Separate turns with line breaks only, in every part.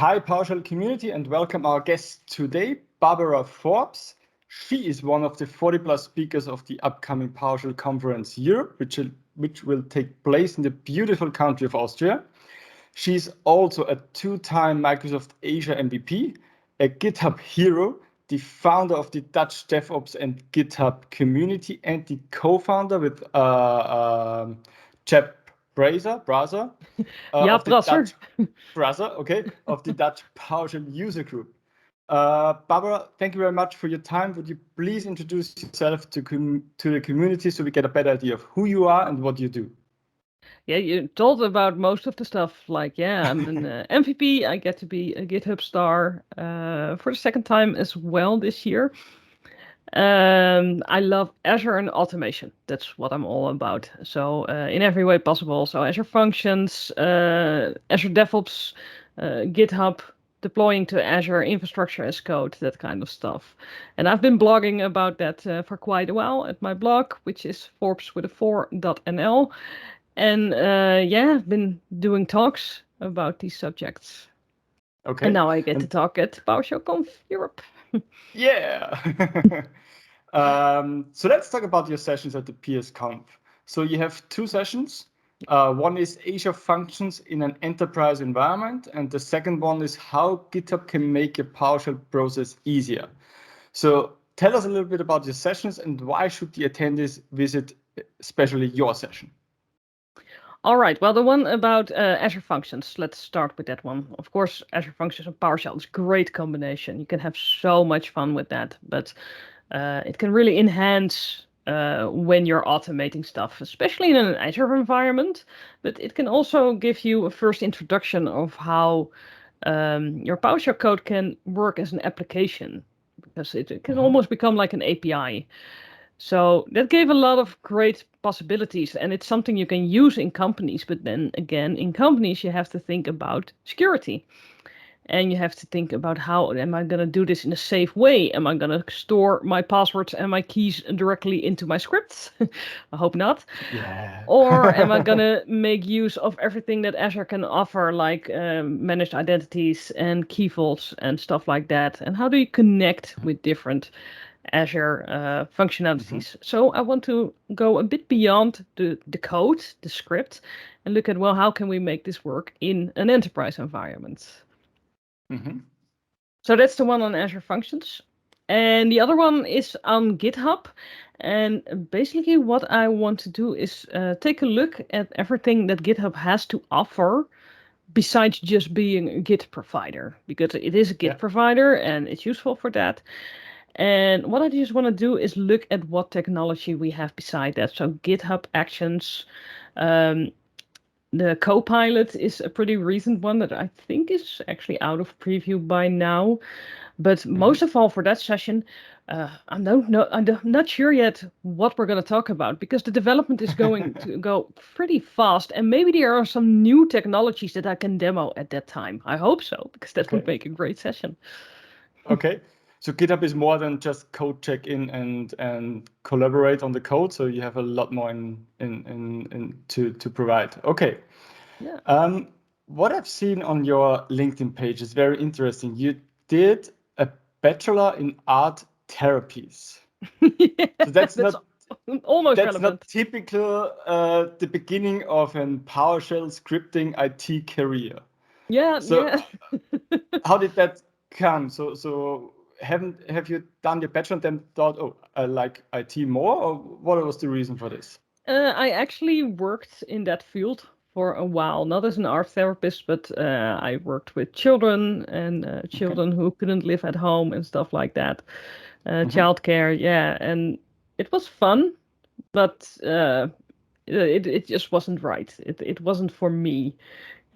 Hi, PowerShell community, and welcome our guest today, Barbara Forbes. She is one of the 40+ speakers of the upcoming PowerShell Conference Europe, which will take place in the beautiful country of Austria. She's also a two-time Microsoft Azure MVP, a GitHub hero, the founder of the Dutch DevOps and GitHub community, and the co-founder with Chap Brazer, of the Dutch of the Dutch PowerShell user group. Barbara, thank you very much for your time. Would you please introduce yourself to the community so we get a better idea of who you are and what you do?
Yeah, you told about most of the stuff. Like, yeah, I'm an MVP. I get to be a GitHub Star for the second time as well this year. I love Azure and automation. That's what I'm all about. So in every way possible. So Azure Functions, Azure DevOps, GitHub, deploying to Azure infrastructure as code, that kind of stuff. And I've been blogging about that for quite a while at my blog, which is Forbes with a 4.nl. And yeah, I've been doing talks about these subjects.
Okay.
And now I get to talk at PowerShell Europe.
Yeah. So let's talk about your sessions at the PSCONF. So you have two sessions. One is Azure Functions in an enterprise environment, and the second one is how GitHub can make your PowerShell process easier. So tell us a little bit about your sessions and why should the attendees visit especially your session?
All right, well, the one about Azure Functions, let's start with that one. Of course, Azure Functions and PowerShell is a great combination. You can have so much fun with that, but it can really enhance when you're automating stuff, especially in an Azure environment. But it can also give you a first introduction of how your PowerShell code can work as an application, because it can almost become like an API. So that gave a lot of great possibilities, and it's something you can use in companies. But then again, in companies, you have to think about security. And you have to think about how am I going to do this in a safe way? Am I going to store my passwords and my keys directly into my scripts? I hope not.
Yeah.
Or am I going to make use of everything that Azure can offer, like managed identities and key vaults and stuff like that? And how do you connect with different Azure functionalities? So I want to go a bit beyond the code, the script, and look at, well, how can we make this work in an enterprise environment? So that's the one on Azure Functions. And the other one is on GitHub. And basically what I want to do is take a look at everything that GitHub has to offer besides just being a Git provider, because it is a Git provider and it's useful for that. And what I just want to do is look at what technology we have beside that. So GitHub Actions, the Copilot is a pretty recent one that I think is actually out of preview by now. But most of all, for that session, I'm not sure yet what we're going to talk about, because the development is going to go pretty fast. And maybe there are some new technologies that I can demo at that time. I hope so, because that would make a great session.
Okay. So GitHub is more than just code check-in and collaborate on the code. So you have a lot more to provide. Okay.
Yeah.
What I've seen on your LinkedIn page is very interesting. You did a bachelor in art therapies.
Yeah,
so that's not
almost
that's
relevant.
not typical the beginning of an PowerShell scripting IT career.
Yeah.
So
Yeah.
how did that come? So have you done your bachelor and then thought, oh, I like IT more, or what was the reason for this?
I actually worked in that field for a while, not as an art therapist, but I worked with children and children who couldn't live at home and stuff like that. Childcare, yeah, and it was fun, but it just wasn't right. It wasn't for me.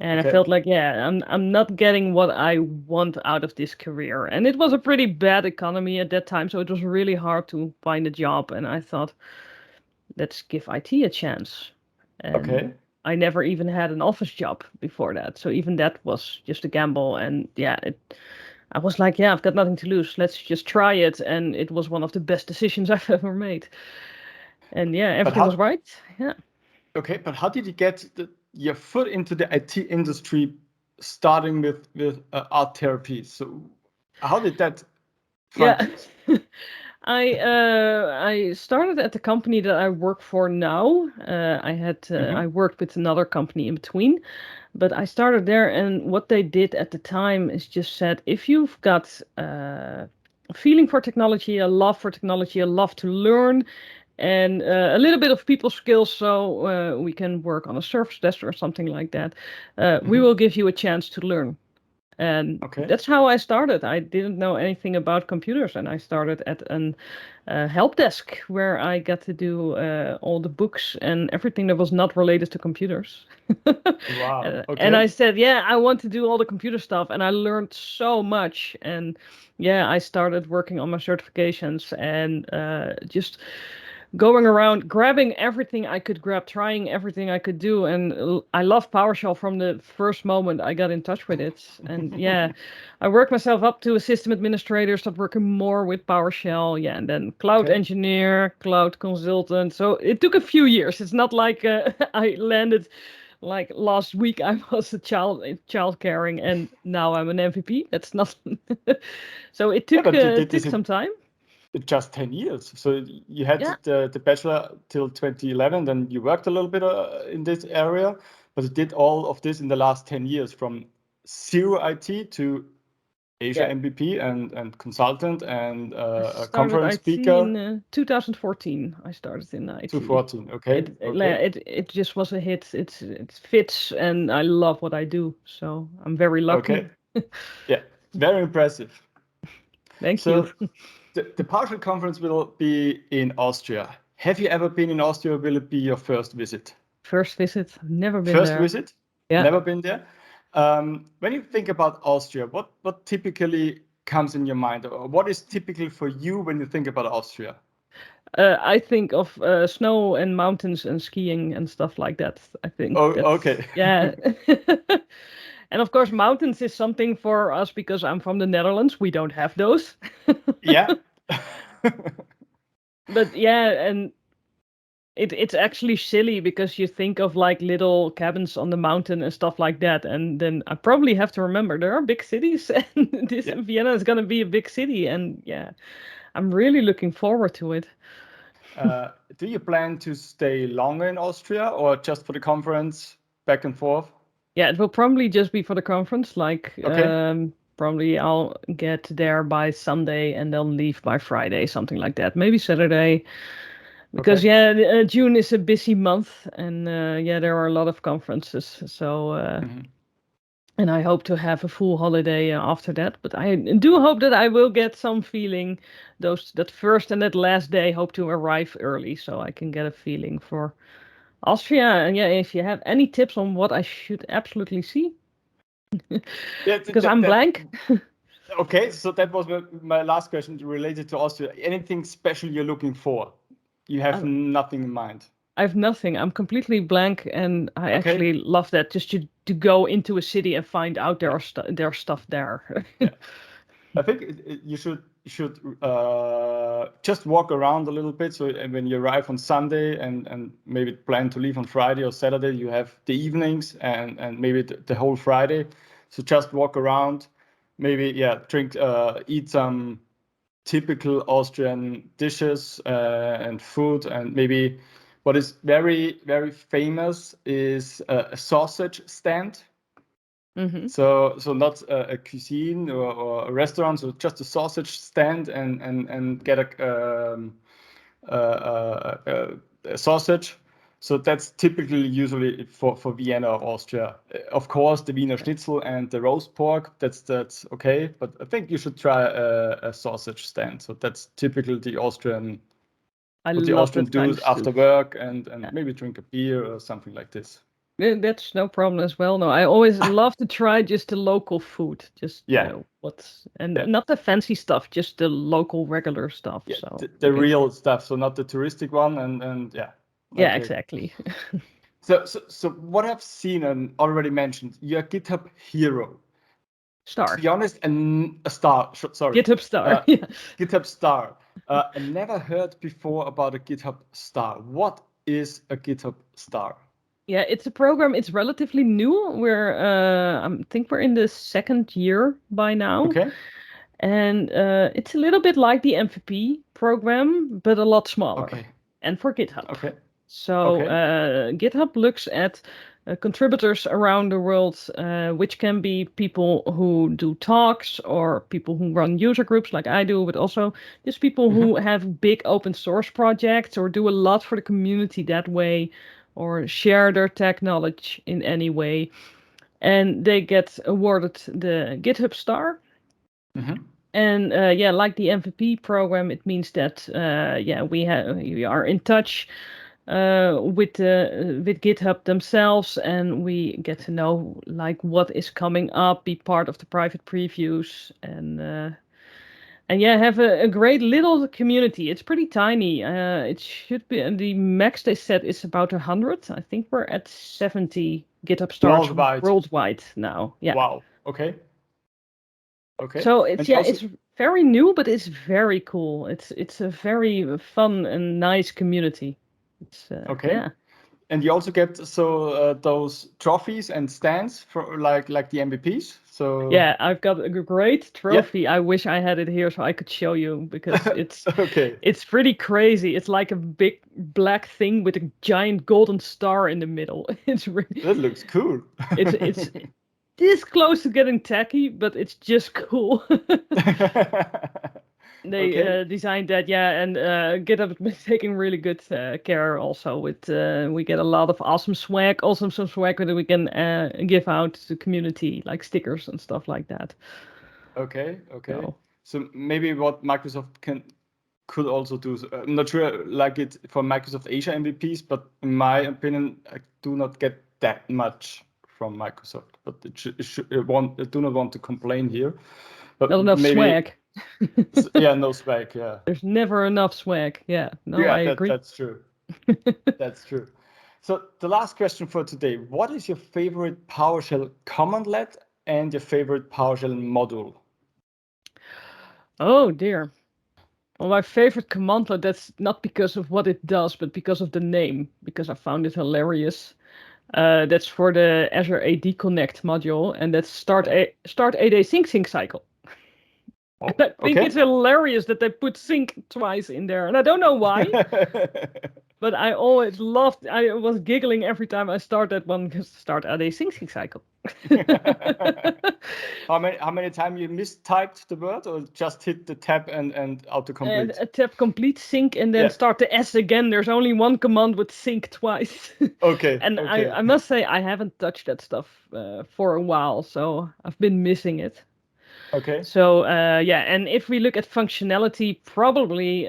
And I felt like, yeah, I'm not getting what I want out of this career. And it was a pretty bad economy at that time, so it was really hard to find a job. And I thought, let's give IT a chance. And I never even had an office job before that, so even that was just a gamble. And yeah, I was like, yeah, I've got nothing to lose. Let's just try it. And it was one of the best decisions I've ever made. And yeah, everything was right. Yeah.
Okay, but how did you get your foot into the IT industry starting with art therapy. So how did that
Yeah.
functions?
I started at the company that I work for now. I worked with another company in between, but I started there, and what they did at the time is just said, if you've got a feeling for technology, a love for technology, a love to learn, and a little bit of people skills, so we can work on a service desk or something like that, we will give you a chance to learn. And
Okay.
that's how I started. I didn't know anything about computers, and I started at an help desk where I got to do all the books and everything that was not related to computers.
Wow.
And I
Okay.
said, yeah, I want to do all the computer stuff, and I learned so much. And yeah, I started working on my certifications and just going around grabbing everything I could grab, trying everything I could do. And I love PowerShell from the first moment I got in touch with it. And yeah, I worked myself up to a system administrator, started working more with PowerShell. Yeah, and then cloud
Okay.
engineer, cloud consultant. So it took a few years. It's not like I landed like last week I was a child caring and now I'm an MVP. That's not. So it
Yeah,
took
but you did this
some time.
in just 10 years. So you had
Yeah.
the bachelor till 2011, then you worked a little bit in this area, but you did all of this in the last 10 years from zero IT to Azure
Yeah.
MVP and consultant and
I
a
started
conference
IT
speaker.
in 2014. I started in IT.
2014. Okay. Okay.
It just was a hit. It fits, and I love what I do. So I'm very lucky.
Okay. Yeah. Very impressive.
Thank you.
So the PowerShell conference will be in Austria. Have you ever been in Austria? Or will it be your first visit?
First visit. Never been
First
there.
visit?
Yeah.
Never been there. When you think about Austria, what typically comes in your mind, or what is typical for you when you think about Austria?
I think of snow and mountains and skiing and stuff like that. I think
Oh,
that's
okay.
yeah. And of course, mountains is something for us because I'm from the Netherlands. We don't have those.
Yeah.
But yeah, and it's actually silly because you think of like little cabins on the mountain and stuff like that, and then I probably have to remember there are big cities, and this
Yeah.
Vienna is gonna be a big city, and yeah, I'm really looking forward to it.
Do you plan to stay longer in Austria or just for the conference, back and forth?
Yeah, it will probably just be for the conference. Like,
Okay.
probably I'll get there by Sunday and then leave by Friday, something like that. Maybe Saturday, because
Okay.
yeah, June is a busy month, and yeah, there are a lot of conferences. So,
Mhm.
and I hope to have a full holiday after that. But I do hope that I will get some feeling. That first and that last day, hope to arrive early so I can get a feeling for Austria. And yeah, if you have any tips on what I should absolutely see.
Yeah,
Because I'm blank.
okay, so that was my last question related to Austria. Anything special you're looking for? You have
I
nothing in mind.
I have nothing. I'm completely blank, and I
Okay.
actually love that. Just to go into a city and find out
Yeah.
there's stuff there.
Yeah. I think you should just walk around a little bit. So when you arrive on Sunday and maybe plan to leave on Friday or Saturday, you have the evenings and maybe the whole Friday. So just walk around, maybe drink, eat some typical Austrian dishes and food, and maybe what is very famous is a sausage stand.
Hmm.
So not a cuisine or a restaurant, so just a sausage stand and get a sausage. So that's typically usually for Vienna or Austria. Of course, the Wiener Schnitzel and the roast pork, that's okay. But I think you should try a sausage stand. So that's typically
I
what the
love
Austrian
that kind
do
of
after
stuff.
work and
Yeah.
maybe drink a beer or something like this.
That's no problem as well. No, I always love to try just the local food, just
Yeah,
what's and
yeah.
not the fancy stuff, just the local regular stuff.
Yeah,
So
the real stuff, so not the touristic one, and yeah,
yeah,
okay.
exactly.
So what I've seen and already mentioned, you're a GitHub hero. To
Star,
be honest, and a star. Sorry,
GitHub Star.
uh,
Yeah.
GitHub Star. I never heard before about a GitHub Star. What is a GitHub Star?
Yeah, it's a program. It's relatively new. I think we're in the second year by now,
Okay.
and it's a little bit like the MVP program, but a lot smaller,
Okay.
and for GitHub.
Okay.
So
Okay.
GitHub looks at contributors around the world, which can be people who do talks or people who run user groups like I do, but also just people
Mm-hmm.
who have big open source projects or do a lot for the community that way or share their tech knowledge in any way. And they get awarded the GitHub Star.
Mm-hmm.
And yeah, like the MVP program, it means that yeah, we are in touch with GitHub themselves, and we get to know like what is coming up, be part of the private previews, and yeah, have a great little community. It's pretty tiny. It should be, and the max they said is about 100. I think we're at 70 GitHub stars
Worldwide.
worldwide now. Yeah.
Wow. Okay. Okay.
So
And you also
it's very new, but it's very cool. It's a very fun and nice community. It's
okay.
yeah.
And you also get those trophies and stands for like the MVPs. So
Yeah, I've got a great
yeah.
trophy. I wish I had it here so I could show you because
Okay.
it's pretty crazy. It's like a big black thing with a giant golden star in the middle. It's really
That looks cool.
it's this close to getting tacky, but it's just cool. They
Okay.
designed that, yeah, and GitHub has been taking really good care also with we get a lot of awesome swag, also some swag that we can give out to the community, like stickers and stuff like that.
Okay. Okay.
So
So maybe what Microsoft could also do. I'm not sure like it for Microsoft Azure MVPs, but in my opinion, I do not get that much from Microsoft. But I do not want to complain here. But
not enough
maybe
swag.
yeah, no swag. Yeah.
There's never enough swag. Yeah, no,
Yeah,
I agree.
that's true. That's true. So the last question for today, what is your favorite PowerShell commandlet and your favorite PowerShell module?
Oh dear. Well, my favorite commandlet, that's not because of what it does, but because of the name, because I found it hilarious. That's for the Azure AD Connect module, and that's start a sync cycle. And
Oh,
I think
okay.
it's hilarious that they put sync twice in there, and I don't know why, but I always loved. I was giggling every time I start that one because start a sync cycle.
How many times you mistyped the word or just hit the tab and
And
autocomplete?
tab complete sync and then
Yeah.
start the S again. There's only one command with sync twice.
Okay.
And
Okay.
I must say, I haven't touched that stuff for a while, so I've been missing it.
Okay.
So yeah, and if we look at functionality, probably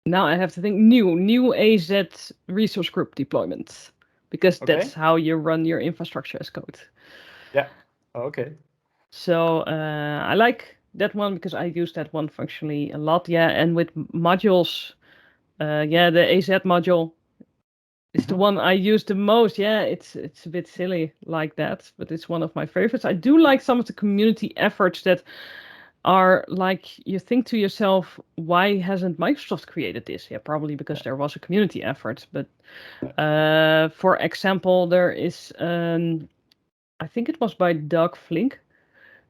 now I have to think new AZ resource group deployment, because that's
Okay.
how you run your infrastructure as code.
Yeah. Okay.
So I like that one because I use that one functionally a lot. Yeah, and with modules, yeah, the AZ module is the
Mhm.
one I use the most. Yeah, it's a bit silly like that, but it's one of my favorites. I do like some of the community efforts that are like you think to yourself, why hasn't Microsoft created this? Yeah, probably because
Yeah.
there was a community effort. But
Yeah.
for example, there is I think it was by Doug Flink.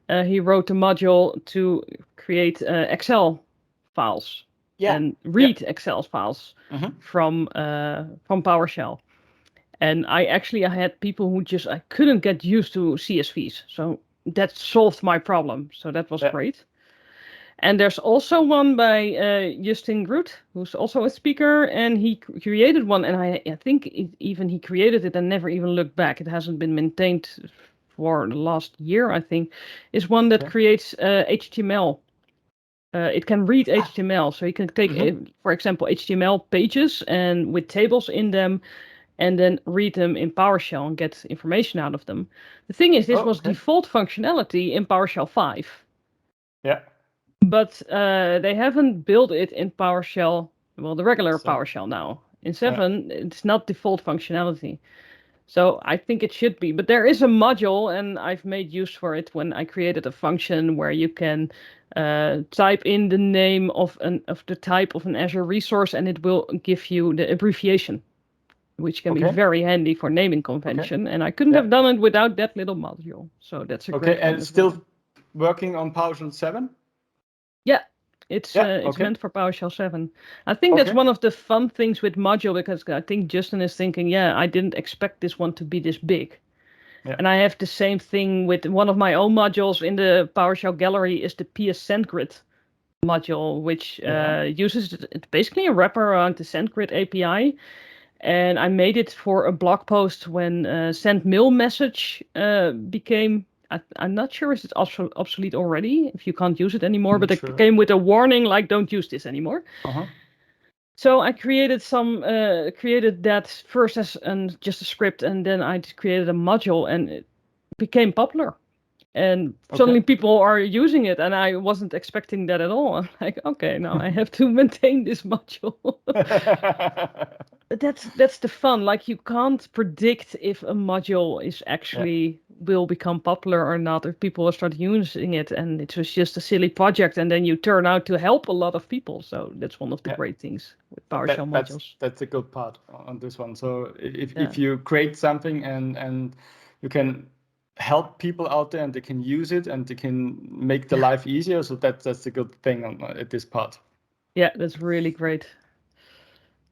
He wrote a module to create Excel files
Yeah.
and
Yeah.
read Excel files
Mhm.
from PowerShell. And I had people who just I couldn't get used to CSVs, so that solved my problem. So that was
Yeah.
great. And there's also one by Justin Groot, who's also a speaker, and he created one, and I think even he created it and never even looked back. It hasn't been maintained for the last year, I think. Is one that
Okay.
creates HTML. It can read
Ah.
HTML, so you can take,
Mhm.
for example, HTML pages and with tables in them, and then read them in PowerShell and get information out of them. The thing is, this
Oh,
was
okay.
default functionality in PowerShell 5.
Yeah.
But they haven't built it in PowerShell, well, the regular
So,
PowerShell now. In
yeah.
7, it's not default functionality. So I think it should be, but there is a module, and I've made use for it when I created a function where you can type in the name of the type of an Azure resource, and it will give you the abbreviation, which can be very handy for naming convention. And I couldn't have done it without that little module. So that's a great one.
And it's still working on PowerShell 7?
Yeah, it's meant for PowerShell 7. I think that's one of the fun things with module, because I think Justin is thinking, I didn't expect this one to be this big. And I have the same thing with one of my own modules in the PowerShell gallery is the PSCONF module, which uses it's basically a wrapper around the SendGrid API. And I made it for a blog post when send mail message became, I'm not sure if it's obsolete already, if you can't use it anymore, but it came with a warning like, don't use this anymore. So I created created that first as just a script, and then I created a module, and it became popular. And suddenly people are using it, and I wasn't expecting that at all. I'm like, okay, now I have to maintain this module. That's the fun. Like, you can't predict if a module is actually will become popular or not, if people will start using it, and it was just a silly project, and then you turn out to help a lot of people. So that's one of the great things with PowerShell modules.
That's a good part on this one. So if you create something and you can help people out there and they can use it and they can make the life easier, so that's a good thing at this part.
Yeah, that's really great.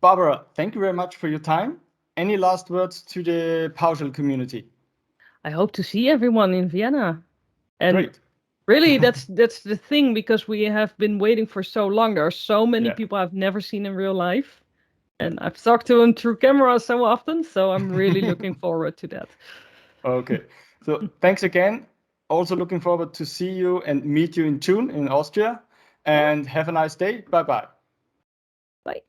Barbara, thank you very much for your time. Any last words to the PowerShell community?
I hope to see everyone in Vienna. And
great.
Really, that's the thing, because we have been waiting for so long. There are so many people I've never seen in real life, and I've talked to them through camera so often. So I'm really looking forward to that.
Okay, so thanks again. Also looking forward to see you and meet you in June in Austria. And have a nice day. Bye-bye.
Bye.